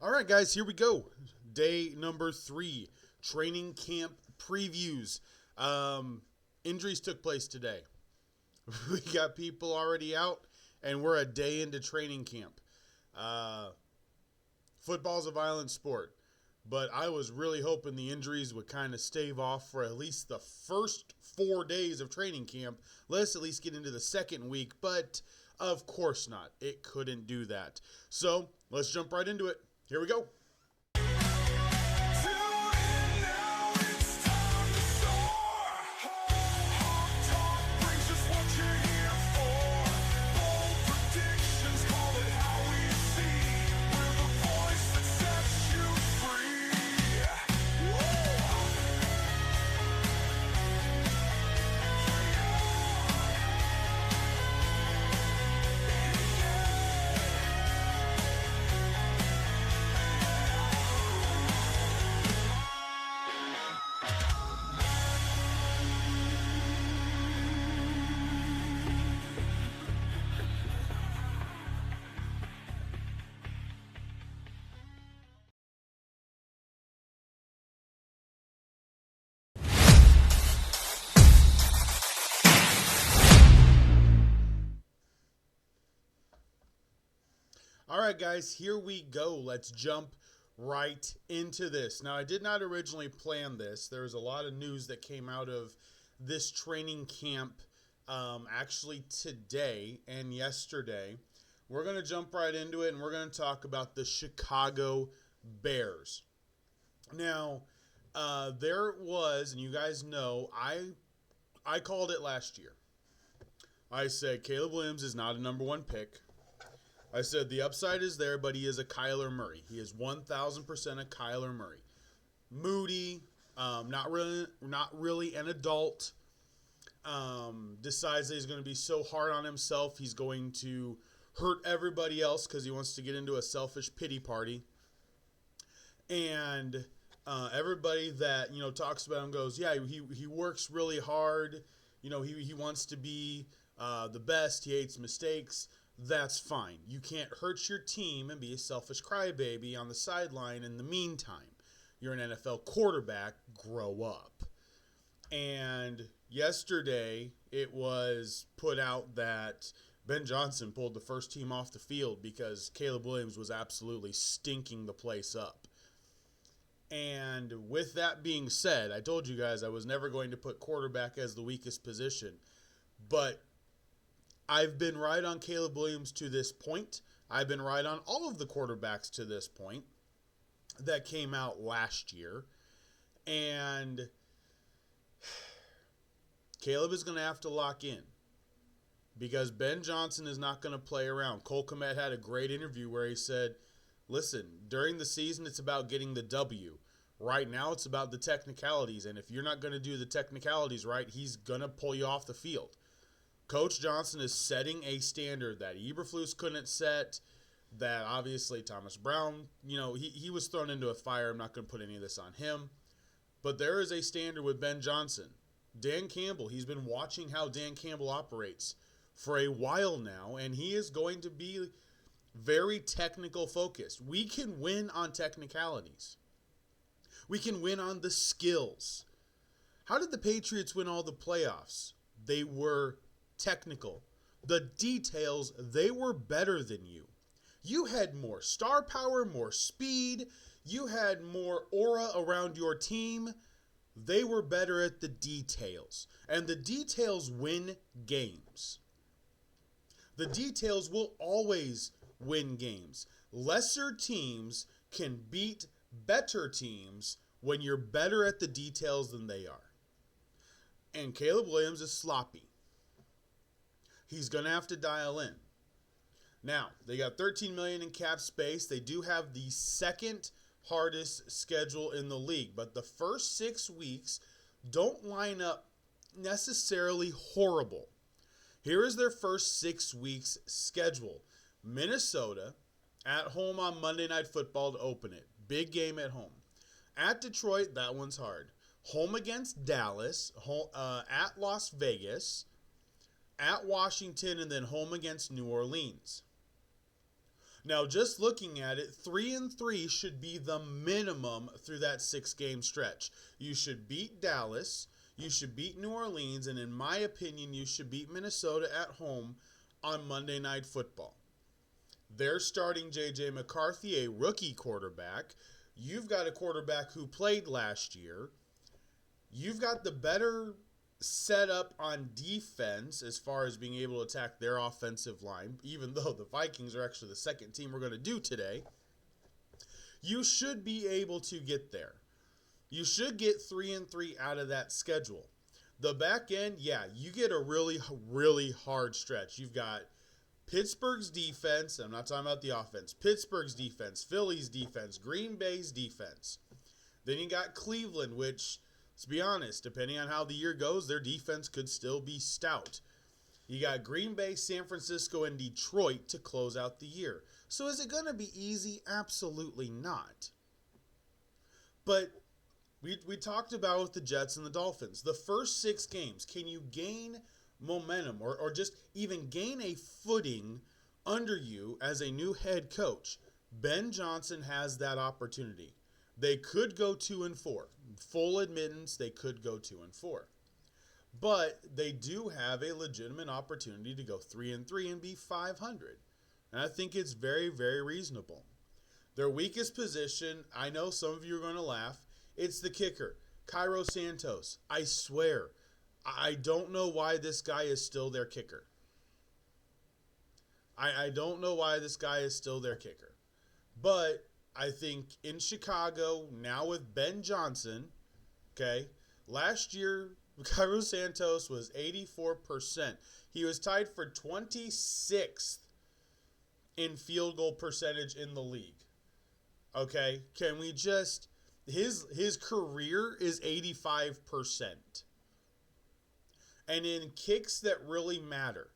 All right, guys, here we go. Day number 3, training camp previews. Injuries took place today. We got people already out, and we're a day into training camp. Uh, Football's a violent sport, but I was really hoping the injuries would kind of stave off for at least the first 4 days of training camp. Let's at least get into the second week, but of course not. It couldn't do that. So let's jump right into it. Here we go. All right, guys, here we go. Let's jump right into this. Now, I did not originally plan this. There was a lot of news that came out of this training camp actually today and yesterday. We're going to jump right into it, and we're going to talk about the Chicago Bears. Now, there was, and you guys know, I called it last year. I said Caleb Williams is not a number 1 pick. I said the upside is there, but he is a Kyler Murray. He is 1,000% a Kyler Murray. Moody, not really an adult. Decides that he's going to be so hard on himself, he's going to hurt everybody else because he wants to get into a selfish pity party. And everybody that talks about him goes, yeah, he works really hard. He wants to be the best. He hates mistakes. That's fine. You can't hurt your team and be a selfish crybaby on the sideline in the meantime. You're an NFL quarterback. Grow up. And yesterday, it was put out that Ben Johnson pulled the first team off the field because Caleb Williams was absolutely stinking the place up. And with that being said, I told you guys I was never going to put quarterback as the weakest position. But I've been right on Caleb Williams to this point. I've been right on all of the quarterbacks to this point that came out last year. And Caleb is going to have to lock in because Ben Johnson is not going to play around. Cole Kmet had a great interview where he said, listen, during the season, it's about getting the W. Right now, it's about the technicalities. And if you're not going to do the technicalities right, he's going to pull you off the field. Coach Johnson is setting a standard that Eberflus couldn't set, that obviously Thomas Brown, he was thrown into a fire. I'm not going to put any of this on him. But there is a standard with Ben Johnson. Dan Campbell, he's been watching how Dan Campbell operates for a while now, and he is going to be very technical focused. We can win on technicalities. We can win on the skills. How did the Patriots win all the playoffs? They were technical. The details, they were better than you. You had more star power, more speed. You had more aura around your team. They were better at the details. And the details win games. The details will always win games. Lesser teams can beat better teams when you're better at the details than they are. And Caleb Williams is sloppy. He's going to have to dial in. Now, they got $13 million in cap space. They do have the second hardest schedule in the league, but the first 6 weeks don't line up necessarily horrible. Here is their first 6 weeks schedule. Minnesota at home on Monday Night Football to open it. Big game at home. At Detroit, that one's hard. Home against Dallas, at Las Vegas, at Washington, and then home against New Orleans. Now, just looking at it, 3-3 should be the minimum through that 6-game stretch. You should beat Dallas, you should beat New Orleans, and in my opinion, you should beat Minnesota at home on Monday Night Football. They're starting J.J. McCarthy, a rookie quarterback. You've got a quarterback who played last year. You've got the better setup on defense as far as being able to attack their offensive line, even though the Vikings are actually the second team we're going to do today. You should be able to get there. You should get 3-3 out of that schedule. The back end, yeah, you get a really, really hard stretch. You've got Pittsburgh's defense, I'm not talking about the offense, Pittsburgh's defense, Philly's defense, Green Bay's defense. Then you got Cleveland, which, let's be honest, depending on how the year goes, their defense could still be stout. You got Green Bay, San Francisco, and Detroit to close out the year. So is it going to be easy? Absolutely not. But we talked about with the Jets and the Dolphins. The first 6 games, can you gain momentum or just even gain a footing under you as a new head coach? Ben Johnson has that opportunity. They could go 2-4. Full admittance, they could go 2-4. But they do have a legitimate opportunity to go 3-3 and be 500. And I think it's very, very reasonable. Their weakest position, I know some of you are going to laugh, it's the kicker, Cairo Santos. I swear, I don't know why this guy is still their kicker. I don't know why this guy is still their kicker. But I think in Chicago, now with Ben Johnson, okay, last year, Cairo Santos was 84%. He was tied for 26th in field goal percentage in the league. Okay, can we just, his career is 85%. And in kicks that really matter,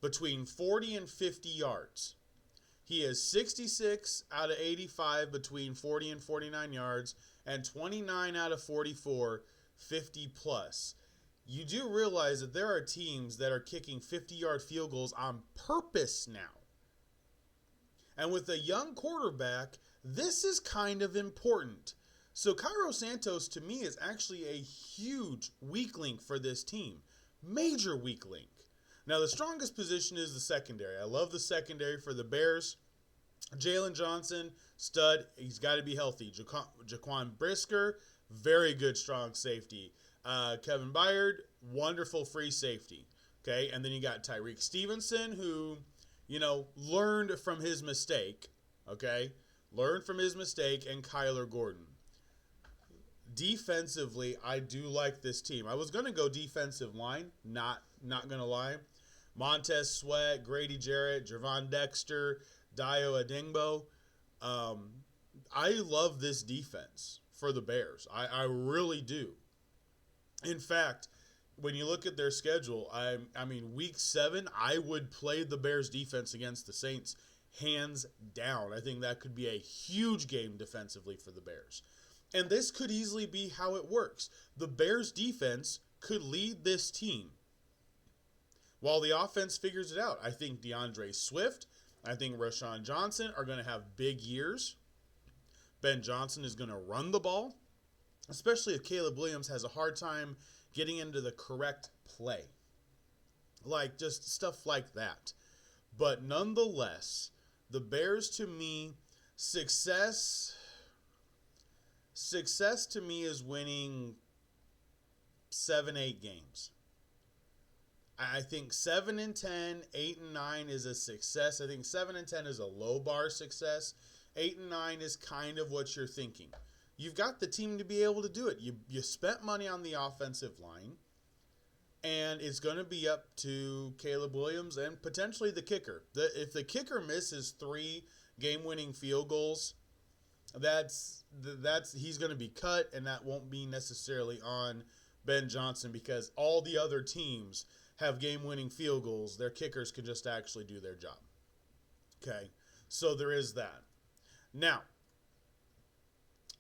between 40 and 50 yards, he is 66 out of 85 between 40 and 49 yards, and 29 out of 44, 50 plus. You do realize that there are teams that are kicking 50-yard field goals on purpose now. And with a young quarterback, this is kind of important. So Cairo Santos, to me, is actually a huge weak link for this team. Major weak link. Now, the strongest position is the secondary. I love the secondary for the Bears. Jalen Johnson, stud. He's got to be healthy. Jaquan Brisker, very good, strong safety. Kevin Byard, wonderful free safety. Okay, and then you got Tyreek Stevenson, who, learned from his mistake. Okay, learned from his mistake, and Kyler Gordon. Defensively, I do like this team. I was going to go defensive line, not going to lie. Montez Sweat, Grady Jarrett, Javon Dexter, Dio Adingbo. I love this defense for the Bears. I really do. In fact, when you look at their schedule, I mean, week 7, I would play the Bears defense against the Saints hands down. I think that could be a huge game defensively for the Bears. And this could easily be how it works. The Bears defense could lead this team while the offense figures it out. I think DeAndre Swift, I think Rashawn Johnson are going to have big years. Ben Johnson is going to run the ball, especially if Caleb Williams has a hard time getting into the correct play. Like, just stuff like that. But nonetheless, the Bears, to me, success to me is winning 7-8 games. I think 7-10, 8-9 is a success. I think 7-10 is a low bar success. 8-9 is kind of what you're thinking. You've got the team to be able to do it. You spent money on the offensive line, and it's going to be up to Caleb Williams and potentially the kicker. If the kicker misses 3 game-winning field goals, that's he's going to be cut, and that won't be necessarily on Ben Johnson because all the other teams have game-winning field goals. Their kickers can just actually do their job. Okay, so there is that. Now,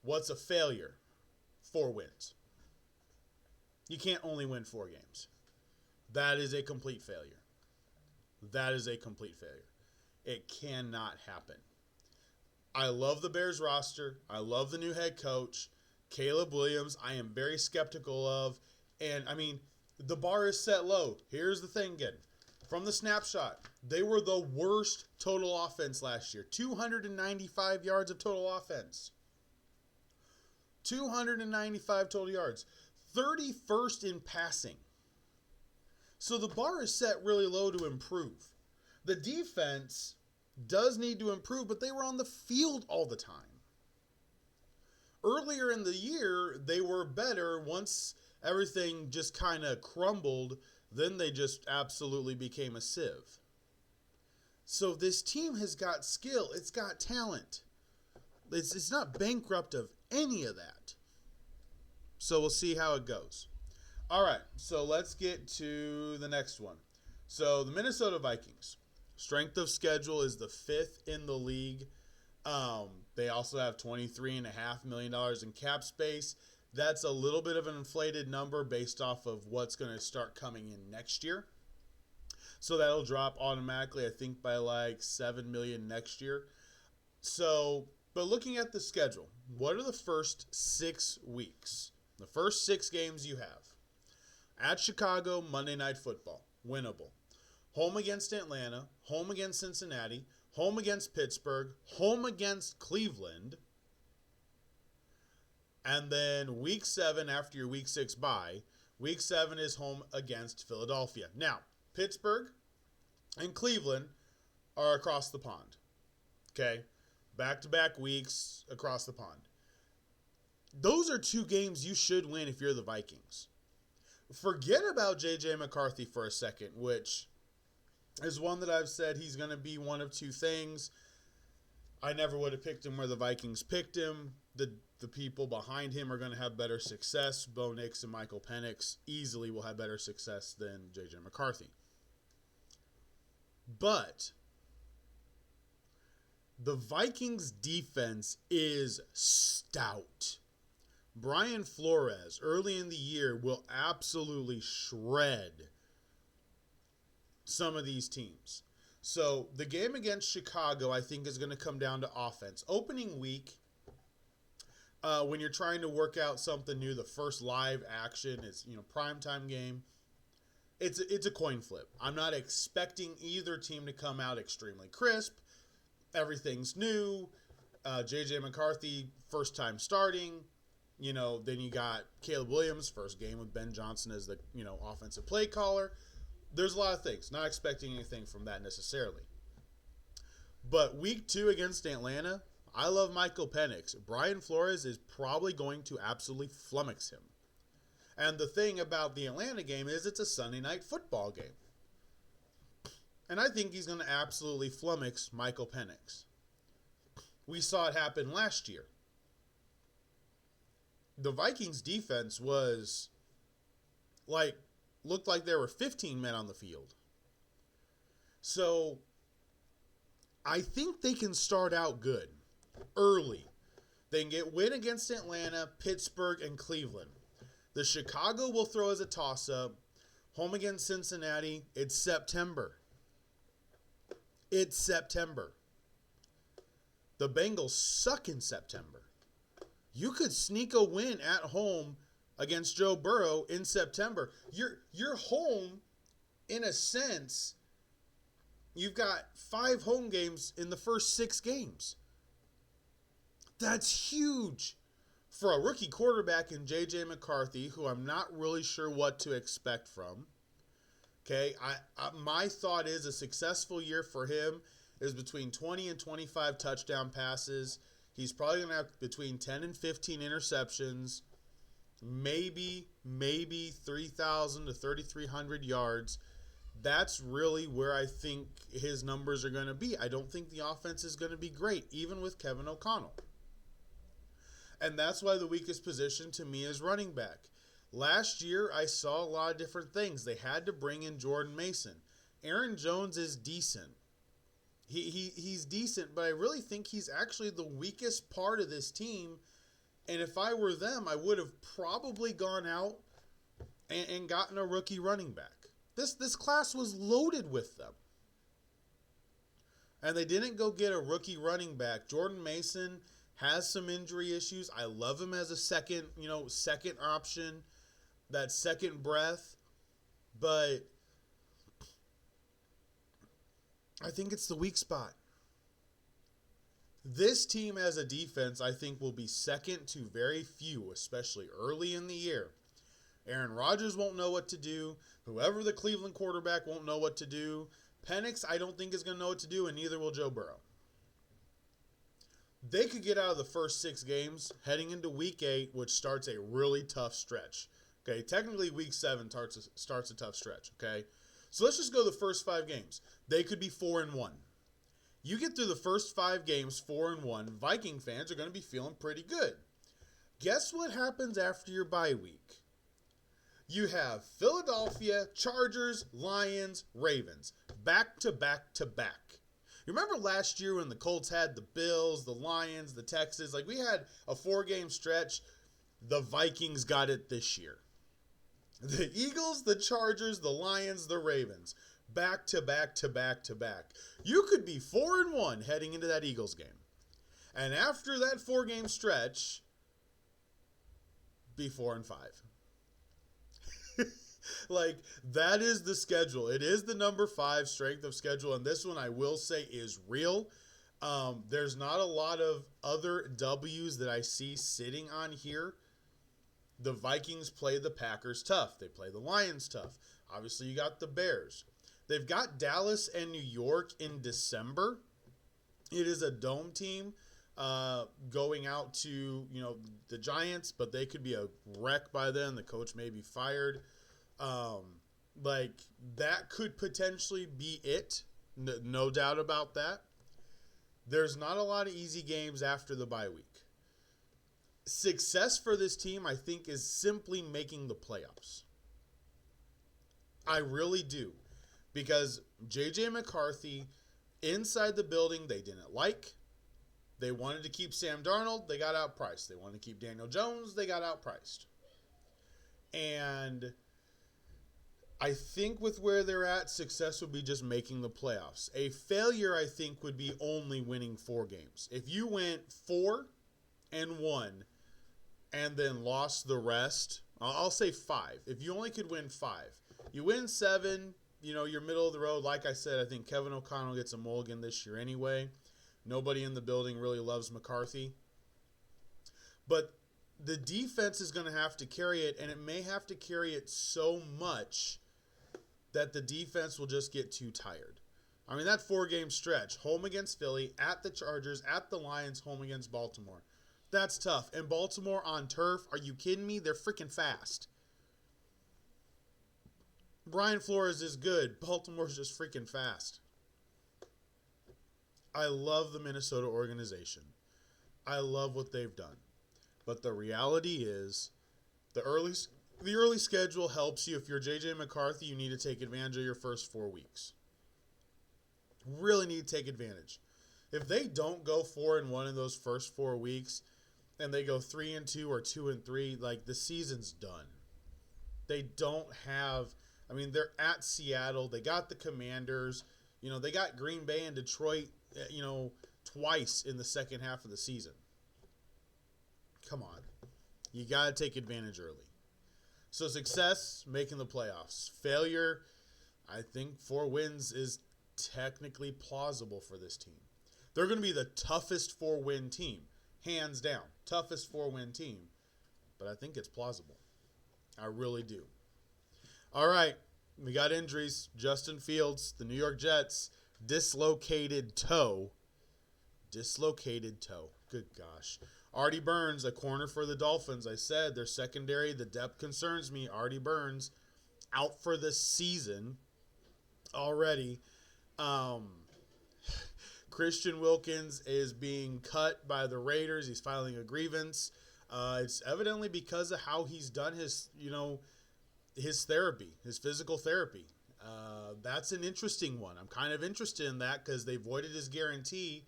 what's a failure? 4 wins. You can't only win 4 games. That is a complete failure. That is a complete failure. It cannot happen. I love the Bears roster. I love the new head coach, Caleb Williams. I am very skeptical of. And, I mean, the bar is set low. Here's the thing again. From the snapshot, they were the worst total offense last year. 295 yards of total offense. 295 total yards. 31st in passing. So the bar is set really low to improve. The defense does need to improve, but they were on the field all the time. Earlier in the year, they were better. Once everything just kind of crumbled, then they just absolutely became a sieve. So this team has got skill. It's got talent. It's not bankrupt of any of that. So we'll see how it goes. All right, so let's get to the next one. So the Minnesota Vikings. Strength of schedule is the 5th in the league. They also have $23.5 million in cap space. That's a little bit of an inflated number based off of what's going to start coming in next year. So that'll drop automatically, I think, by like $7 million next year. So, but looking at the schedule, what are the first 6 weeks? The first 6 games you have. At Chicago, Monday Night Football, winnable. Home against Atlanta, home against Cincinnati, home against Pittsburgh, home against Cleveland. And then week 7 after your week 6 bye, week 7 is home against Philadelphia. Now, Pittsburgh and Cleveland are across the pond. Okay? Back-to-back weeks across the pond. Those are 2 games you should win if you're the Vikings. Forget about J.J. McCarthy for a second, which is one that I've said he's going to be one of 2 things. I never would have picked him where the Vikings picked him. The people behind him are going to have better success. Bo Nix and Michael Penix easily will have better success than J.J. McCarthy. But the Vikings defense is stout. Brian Flores, early in the year, will absolutely shred some of these teams. So the game against Chicago, I think, is going to come down to offense. Opening week, when you're trying to work out something new, the first live action is, primetime game. It's a coin flip. I'm not expecting either team to come out extremely crisp. Everything's new. J.J. McCarthy, first time starting. Then you got Caleb Williams, first game with Ben Johnson as the, offensive play caller. There's a lot of things. Not expecting anything from that necessarily. But week 2 against Atlanta, I love Michael Penix. Brian Flores is probably going to absolutely flummox him. And the thing about the Atlanta game is it's a Sunday night football game. And I think he's going to absolutely flummox Michael Penix. We saw it happen last year. The Vikings defense was looked like there were 15 men on the field. So I think they can start out good early. They can get win against Atlanta, Pittsburgh, and Cleveland. The Chicago will throw as a toss-up. Home against Cincinnati, it's September. It's September. The Bengals suck in September. You could sneak a win at home against Joe Burrow in September. You're home, in a sense. You've got 5 home games in the first 6 games. That's huge for a rookie quarterback in J.J. McCarthy, who I'm not really sure what to expect from. Okay, my thought is a successful year for him is between 20 and 25 touchdown passes. He's probably going to have between 10 and 15 interceptions, maybe 3,000 to 3,300 yards. That's really where I think his numbers are going to be. I don't think the offense is going to be great, even with Kevin O'Connell. And that's why the weakest position to me is running back. Last year, I saw a lot of different things. They had to bring in Jordan Mason. Aaron Jones is decent. He's decent, but I really think he's actually the weakest part of this team. And if I were them, I would have probably gone out and gotten a rookie running back. This class was loaded with them. And they didn't go get a rookie running back. Jordan Mason has some injury issues. I love him as a second option, that second breath. But I think it's the weak spot. This team as a defense, I think, will be second to very few, especially early in the year. Aaron Rodgers won't know what to do. Whoever the Cleveland quarterback won't know what to do. Penix, I don't think is going to know what to do, and neither will Joe Burrow. They could get out of the first 6 games heading into Week 8, which starts a really tough stretch. Okay, technically Week 7 starts a tough stretch, okay? So let's just go the first 5 games. They could be 4-1. You get through the first 5 games 4-1, Viking fans are going to be feeling pretty good. Guess what happens after your bye week? You have Philadelphia, Chargers, Lions, Ravens. Back to back to back. You remember last year when the Colts had the Bills, the Lions, the Texans? Like, we had a 4-game stretch. The Vikings got it this year. The Eagles, the Chargers, the Lions, the Ravens. Back to back to back to back. You could be 4-1 heading into that Eagles game. And after that 4-game stretch, be 4-5. Like, that is the schedule. It is the number 5 strength of schedule, and this one I will say is real. There's not a lot of other W's that I see sitting on here. The Vikings play the Packers tough. They play the Lions tough. Obviously, you got the Bears. They've got Dallas and New York in December. It is a dome team going out to, the Giants, but they could be a wreck by then. The coach may be fired. That could potentially be it. No doubt about that. There's not a lot of easy games after the bye week. Success for this team, I think, is simply making the playoffs. I really do. Because J.J. McCarthy, inside the building, they didn't like. They wanted to keep Sam Darnold, they got outpriced. They wanted to keep Daniel Jones, they got outpriced. And I think with where they're at, success would be just making the playoffs. A failure, I think, would be only winning 4 games. If you went 4-1 and then lost the rest, I'll say 5. If you only could win 5, you win 7, you're middle of the road. Like I said, I think Kevin O'Connell gets a mulligan this year anyway. Nobody in the building really loves McCarthy. But the defense is going to have to carry it, and it may have to carry it so much that the defense will just get too tired. I mean, that 4-game stretch, home against Philly, at the Chargers, at the Lions, home against Baltimore. That's tough. And Baltimore on turf, are you kidding me? They're freaking fast. Brian Flores is good. Baltimore's just freaking fast. I love the Minnesota organization. I love what they've done. But the reality is, the early schedule helps you. If you're J.J. McCarthy, you need to take advantage of your first 4 weeks. Really need to take advantage. If they don't go 4-1 in those first 4 weeks, and they go 3-2 or 2-3, like, the season's done. They don't have... I mean, they're at Seattle. They got the Commanders. They got Green Bay and Detroit, twice in the second half of the season. Come on. You got to take advantage early. So success, making the playoffs. Failure, I think 4 wins is technically plausible for this team. They're going to be the toughest 4-win team. Hands down. Toughest 4-win team. But I think it's plausible. I really do. All right, we got injuries. Justin Fields, the New York Jets, dislocated toe. Good gosh. Artie Burns, a corner for the Dolphins. I said their secondary, the depth concerns me. Artie Burns, out for the season already. Christian Wilkins is being cut by the Raiders. He's filing a grievance. It's evidently because of how he's done his, his therapy, his physical therapy. That's an interesting one. I'm kind of interested in that because they voided his guarantee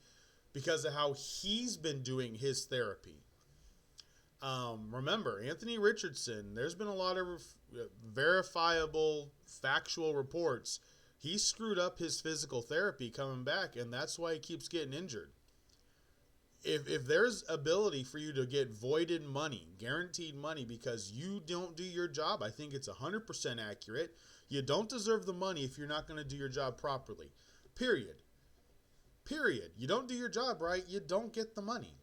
because of how he's been doing his therapy. Remember, Anthony Richardson, there's been a lot of verifiable, factual reports. He screwed up his physical therapy coming back, and that's why he keeps getting injured. If there's ability for you to get voided money, guaranteed money, because you don't do your job, I think it's 100% accurate. You don't deserve the money if you're not going to do your job properly. Period. Period. You don't do your job right, you don't get the money.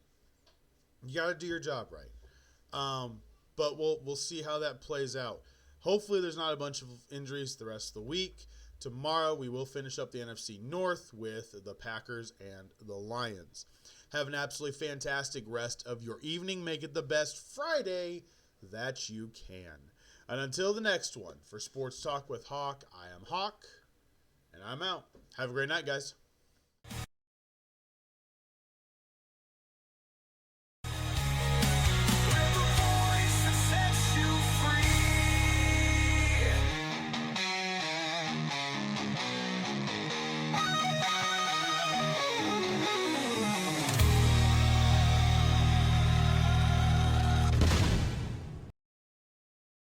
You got to do your job right. But we'll see how that plays out. Hopefully there's not a bunch of injuries the rest of the week. Tomorrow we will finish up the NFC North with the Packers and the Lions. Have an absolutely fantastic rest of your evening. Make it the best Friday that you can. And until the next one, for Sports Talk with Hawk, I am Hawk, and I'm out. Have a great night, guys.